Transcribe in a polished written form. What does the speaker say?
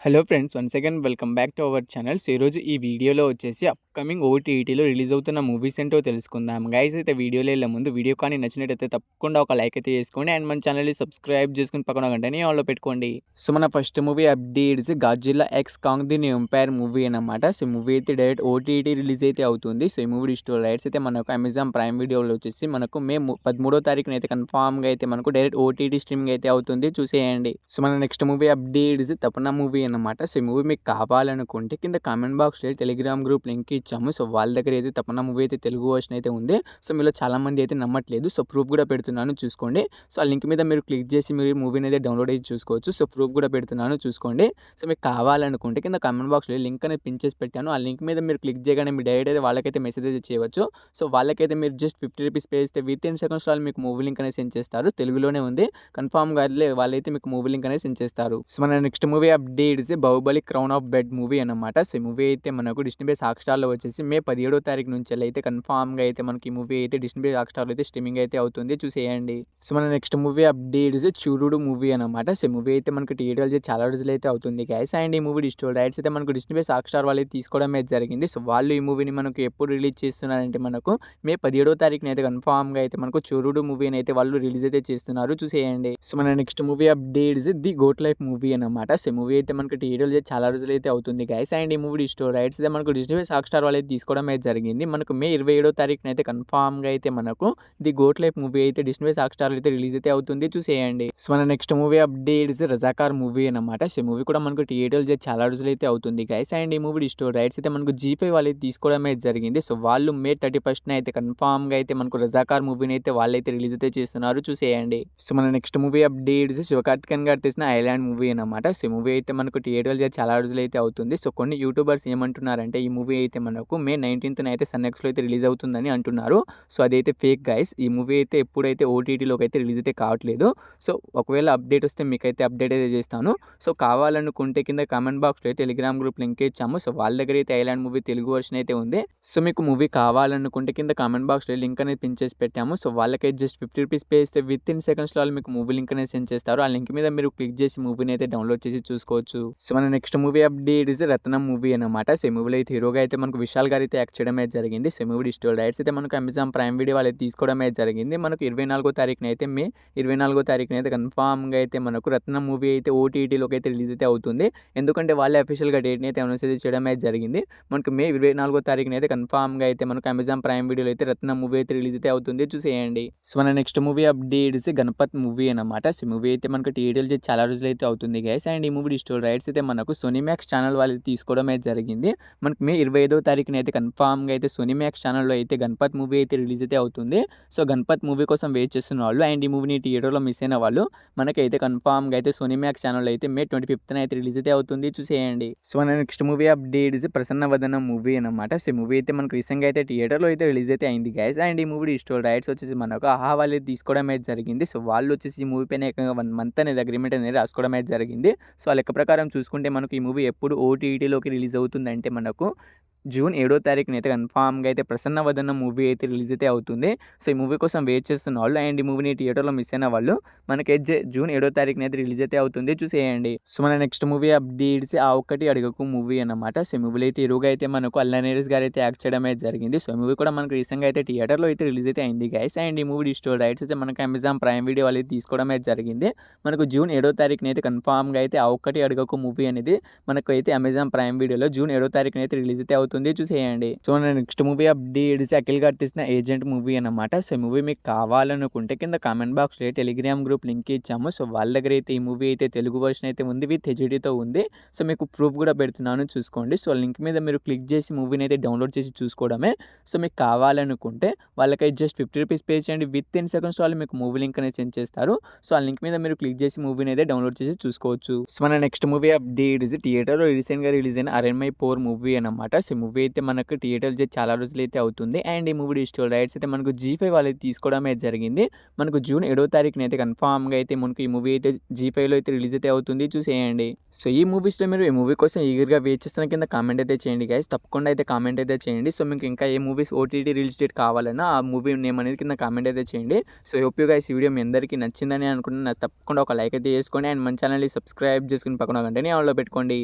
Hello friends, once again welcome back to our channel. ఈరోజు ఈ వీడియోలో వచ్చేసి అప్కమింగ్ ఓటీటీలో రిలీజ్ అవుతున్న మూవీస్ ఏంటో తెలుసుకుందాం. గైస్ అయితే వీడియోలో వెళ్ళే ముందు వీడియో కానీ నచ్చినట్టయితే తప్పకుండా ఒక లైక్ అయితే చేసుకోండి అండ్ మన ఛానల్ని సబ్స్క్రైబ్ చేసుకుని పక్కన గంటని ఆన్లో పెట్టుకోండి. సో మన first movie updates Godzilla x Kong the New Empire movie అనమాట. సో ఈ మూవీ అయితే డైరెక్ట్ ఓటీటీ రిలీజ్ అయితే అవుతుంది. సో ఈ మూవీ డిజిటల్ రైట్స్ అయితే మనకు అమెజాన్ ప్రైమ్ వీడియోలో వచ్చేసి మనకు మే 13వ తారీఖున అయితే కన్ఫామ్గా అయితే మనకు డైరెక్ట్ ఓటీటీ స్ట్రీమింగ్ అయితే అవుతుంది, చూసేయండి. సో మన నెక్స్ట్ మూవీ అప్డేట్స్ తపన మూవీ అనమాట. సో ఈ మూవీ మీకు కావాలనుకుంటే కింద కామెంట్ బాక్స్లో టెలిగ్రామ్ గ్రూప్ లింక్ ఇచ్చాము. సో వాళ్ళ దగ్గర అయితే తపన మూవీ అయితే తెలుగు వర్షన్ అయితే ఉంది. సో మీలో చాలా మంది అయితే నమ్మట్లేదు. సో ప్రూఫ్ కూడా పెడుతున్నాను, చూసుకోండి. సో ఆ లింక్ మీద మీరు క్లిక్ చేసి మీరు మూవీని అయితే డౌన్లోడ్ అయితే చూసుకోవచ్చు. సో ప్రూఫ్ కూడా పెడుతున్నాను, చూసుకోండి. సో మీకు కావాలనుకుంటే కింద కామెంట్ బాక్స్లో లింక్ అనేది పిన్ చేసి పెట్టాను. ఆ లింక్ మీద మీరు క్లిక్ చేయగానే మీ డైరెక్ట్ అయితే వాళ్ళకైతే మెసేజ్ అయితే చేయవచ్చు. సో వాళ్ళకైతే మీరు జస్ట్ 50 రూపీస్ పే చేస్తే విత్ ఇన్ సెకండ్స్ వాళ్ళు మీకు మూవీ లింక్ అనేది సెండ్ చేస్తారు. తెలుగులోనే ఉంది, కన్ఫామ్గా వాళ్ళైతే మీకు మూవీ లింక్ అనేది సెండ్ చేస్తారు. సో మన next movie updates Baahubali crown of bed movie అనమాట. సో ఈ మూవీ అయితే మనకు డిస్నీ ప్లస్ హాట్‌స్టార్లో వచ్చేసి మే 17వ తారీఖు నుంచి అయితే కన్ఫామ్గా అయితే మనకి ఈ మూవీ అయితే డిస్నీ ప్లస్ హాట్‌స్టార్లో అయితే స్ట్రీమింగ్ అయితే అవుతుంది, చూసేయండి. సో మన నెక్స్ట్ మూవీ అప్డేట్స్ చూరుడు మూవీ అనమాట. సో ఈ మూవీ అయితే మనకు థియేటర్లో చాలా రోజులు అయితే అవుతుంది గైస్. అండ్ ఈ మూవీ డిజిటల్ రైట్స్ అయితే మనకు డిస్నీ ప్లస్ హాట్‌స్టార్ వాళ్ళు తీసుకోవడం అయితే జరిగింది. సో వాళ్ళు ఈ మూవీని మనకు ఎప్పుడు రిలీజ్ చేస్తున్నారంటే మనకు మే 17వ తారీఖున అయితే కన్ఫామ్గా అయితే మనకు చూరుడు మూవీని అయితే వాళ్ళు రిలీజ్ అయితే చేస్తున్నారు, చూసేయండి. సో మన next movie updates The Goat Life movie అనమాట. సో ఈ మూవీ అయితే మనకు థియేటర్లో చాలా రోజులు అయితే అవుతుంది గైస్. అండ్ ఈ మూవీ డిజిటల్ రైట్స్ అయితే మనకు డిస్నీ ప్లస్ హాట్‌స్టార్ వాళ్ళు అయితే తీసుకోవడం అయితే జరిగింది. మనకు మే 27వ తారీఖున అయితే కన్ఫామ్గా అయితే మనకు ది గోట్ లైఫ్ మూవీ అయితే డిస్నీ ప్లస్ హాట్‌స్టార్ అయితే రిలీజ్ అయితే అవుతుంది, చూసేయండి. సో మన next movie updates Razakar movie అనమాట. సో ఈ మూవీ కూడా మనకు థియేటర్లో చాలా రోజులు అయితే అవుతుంది గైస్. అండ్ ఈ మూవీ డిజిటల్ రైట్స్ అయితే మనకు జీ5 వాళ్ళు అయితే తీసుకోవడం అయితే జరిగింది. సో వాళ్ళు మే 31న అయితే కన్ఫామ్గా అయితే మనకు రజాకార్ మూవీని అయితే వాళ్ళైతే రిలీజ్ అయితే చేస్తున్నారు, చూసేయండి. సో మన నెక్స్ట్ మూవీ అప్డేట్స్ శివకార్తికేయన్ గారు తీసిన ఐలాండ్ మూవీ అనమాట. సో ఈ మూవీ అయితే మనకు థియేటర్లో చాలా రోజులు అయితే అవుతుంది. సో కొన్ని యూట్యూబర్స్ ఏమంటున్నారంటే ఈ మూవీ అయితే మనకు మే 19న అయితే సన్నెక్స్లో అయితే రిలీజ్ అవుతుందని అంటున్నారు. సో అదైతే ఫేక్ గైస్. ఈ మూవీ అయితే ఎప్పుడైతే ఓటీటీలోకి అయితే రిలీజ్ అయితే కావట్లేదు. సో ఒకవేళ అప్డేట్ వస్తే మీకైతే అప్డేట్ అయితే చేస్తాను. సో కావాలనుకుంటే కింద కామెంట్ బాక్స్లో టెలిగ్రామ్ గ్రూప్ లింక్ ఇచ్చాము. సో వాళ్ళ దగ్గర అయితే ఐలాండ్ మూవీ తెలుగు వర్షన్ అయితే ఉంది. సో మీకు మూవీ కావాలనుకుంటే కింద కామెంట్ బాక్స్లో లింక్ అనేది పిన్ చేసి పెట్టాము. సో వాళ్ళకైతే జస్ట్ 50 రూపీస్ పే చేస్తే విత్ ఇన్ సెకండ్స్లో వాళ్ళు మీకు మూవీ లింక్ అనేది సెండ్ చేస్తారు. ఆ లింక్ మీద మీరు క్లిక్ చేసి మూవీని అయితే డౌన్లోడ్ చేసి చూసుకోవచ్చు. సో మన next movie update is Ratnam movie అనమాట. సో ఈ మూవీలో అయితే హీరోగా అయితే మనకు విశాల్ గారు అయితే యాక్ట్ చేయడం అయితే జరిగింది. సో ఈ మూవీ డిజిటల్ రైట్స్ అయితే మనకు అమెజాన్ ప్రైమ్ వీడియో వాళ్ళు తీసుకోవడం అయితే జరిగింది. మనకు 24వ తారీఖున అయితే మే 24వ తారీఖున అయితే కన్ఫామ్గా అయితే మనకు రత్నం మూవీ అయితే ఓటీటీలోకి అయితే రిలీజ్ అయితే అవుతుంది. ఎందుకంటే వాళ్ళే అఫీషియల్గా డేట్ని అయితే అనౌన్స్ అయితే చేయడం అయితే జరిగింది. మనకు మే 24వ తారీఖున అయితే కన్ఫామ్గా అయితే మనకు అమెజాన్ ప్రైమ్ వీడియోలో అయితే రత్నం మూవీ అయితే రిలీజ్ అయితే అవుతుంది, చూసేయండి. సో మన next movie updates Ganpat movie అనమాట. సో ఈ మూవీ అయితే మనకు థియేటర్లో చాలా రోజులు అయితే అవుతుంది గైస్. అండ్ ఈ మూవీ డిజిటల్ రైట్స్ అయితే మనకు సోనీ మ్యాక్స్ ఛానల్ వాళ్ళు తీసుకోవడం అయితే జరిగింది. మనకు మే 25వ తారీఖున అయితే కన్ఫామ్గా అయితే సోనీ మ్యాక్స్ ఛానల్లో అయితే గణపత్ మూవీ అయితే రిలీజ్ అయితే అవుతుంది. సో గణపత్ మూవీ కోసం వెయిట్ చేస్తున్న వాళ్ళు అండ్ ఈ మూవీని థియేటర్లో మిస్ అయిన వాళ్ళు మనకైతే కన్ఫామ్గా అయితే సోనీ మ్యాక్స్ ఛానల్లో అయితే మే 25న అయితే రిలీజ్ అయితే అవుతుంది, చూసేయండి. సో మన నెక్స్ట్ మూవీ అప్డేట్స్ ప్రసన్న వదనం మూవీ అనమాట. సో ఈ మూవీ అయితే మనకు రీసెంట్గా అయితే థియేటర్లో అయితే రిలీజ్ అయితే అయింది గైస్. అండ్ ఈ మూవీ డిజిటల్ రైట్స్ వచ్చేసి మనకు ఆహా వాళ్ళు తీసుకోవడం అయితే జరిగింది. సో వాళ్ళు వచ్చేసి ఈ మూవీ పైన 1 మంత్ అనేది అగ్రిమెంట్ అనేది రాసుకోవడం అయితే జరిగింది. సో ఆ లెక్క ప్రకారం చూసుకుంటే మనకు ఈ మూవీ ఎప్పుడు ఓటీటీలోకి రిలీజ్ అవుతుందంటే మనకు జూన్ 7వ తారీఖున అయితే కన్ఫామ్గా అయితే ప్రసన్న వదనం మూవీ అయితే రిలీజ్ అయితే అవుతుంది. సో ఈ మూవీ కోసం వెయిట్ చేస్తున్న వాళ్ళు అండ్ ఈ మూవీని థియేటర్లో మిస్ అయిన వాళ్ళు మనకైతే జూన్ 7వ తారీఖున అయితే రిలీజ్ అయితే అవుతుంది, చూసేయండి. సో మన నెక్స్ట్ మూవీ అప్డేట్స్ ఆ ఒక్కటి అడగకు మూవీ అనమాట. సో ఈ మూవీలో అయితే హీరోగా అయితే మనకు అల్లా నీరజ్ గారు అయితే యాక్ట్ చేయడం అయితే జరిగింది. సో ఈ మూవీ కూడా మనకు రీసెంట్గా అయితే థియేటర్లో అయితే రిలీజ్ అయితే అయింది గైస్. అండ్ ఈ మూవీ డిజిటల్ రైట్స్ అయితే మనకు అమెజాన్ ప్రైమ్ వీడియో వాళ్ళు తీసుకోవడం అయితే జరిగింది. మనకు జూన్ 7వ తారీఖున అయితే కన్ఫామ్గా అయితే ఆ ఒక్కటి అడగకు మూవీ అనేది మనకు అయితే అమెజాన్ ప్రైమ్ వీడియోలో జూన్ 7వ తారీఖున అయితే రిలీజ్ అయితే అవుతుంది, చూసేయండి. So next movie updates Akhil గారు తీసిన ఏజెంట్ మూవీ అనమాట. సో ఈ మూవీ మీకు కావాలనుకుంటే కింద కామెంట్ బాక్స్లో టెలిగ్రామ్ గ్రూప్ లింక్ ఇచ్చాము. సో వాళ్ళ దగ్గర అయితే ఈ మూవీ అయితే తెలుగు వర్షన్ అయితే ఉంది, విత్ హెచ్డీతో ఉంది. సో మీకు ప్రూఫ్ కూడా పెడుతున్నాను, చూసుకోండి. సో లింక్ మీద మీరు క్లిక్ చేసి మూవీని అయితే డౌన్లోడ్ చేసి చూసుకోవడమే. సో మీకు కావాలనుకుంటే వాళ్ళకైతే జస్ట్ 50 రూపీస్ పే చేయండి, విత్ ఇన్ సెకండ్స్ వాళ్ళు మీకు మూవీ లింక్ అనేది సెండ్ చేస్తారు. సో ఆ లింక్ మీద మీరు క్లిక్ చేసి మూవీని అయితే డౌన్లోడ్ చేసి చూసుకోవచ్చు. సో మన నెక్స్ట్ మూవీ అప్డేట్స్ థియేటర్లో రీసెంట్గా రిలీజ్ అయిన అరణ్మయ్ 4 మూవీ అనమాట. సో మూవీ అయితే మనకు థియేటర్‌లో చేసి చాలా రోజులైతే అవుతుంది. అండ్ ఈ మూవీ డిజిటల్ రైట్స్ అయితే మనకు జీ5 వాళ్ళైతే తీసుకోవడం అయితే జరిగింది. మనకు జూన్ 7వ తారీఖున అయితే కన్ఫర్మ్‌గా అయితే మనకు ఈ మూవీ అయితే జీ5లో అయితే రిలీజ్ అయితే అవుతుంది. చూసేయండి. సో ఈ మూవీస్‌లో మీరు ఈ మూవీ కోసం ఈగర్‌గా వెయిట్ చేస్తున్న కింద కామెంట్ అయితే చేయండి గైస్. తప్పకుండా అయితే కామెంట్ అయితే చేయండి. సో మీకు ఇంకా ఏ మూవీస్ ఓటీటీ రిలీజ్ డేట్ కావాలన్నా ఆ మూవీ నేమ్ అనేది కింద కామెంట్ అయితే చేయండి. సో హోప్ యూ గైస్ ఈ వీడియో మీ అందరికీ నచ్చిందని అనుకుంటున్నాను. తప్పకుండా ఒక లైక్ అయితే చేసుకోండి. అండ్ మన ఛానల్‌ని సబ్స్క్రైబ్ చేసుకొని పక్కన గంటని ఆన్‌లో పెట్టుకోండి.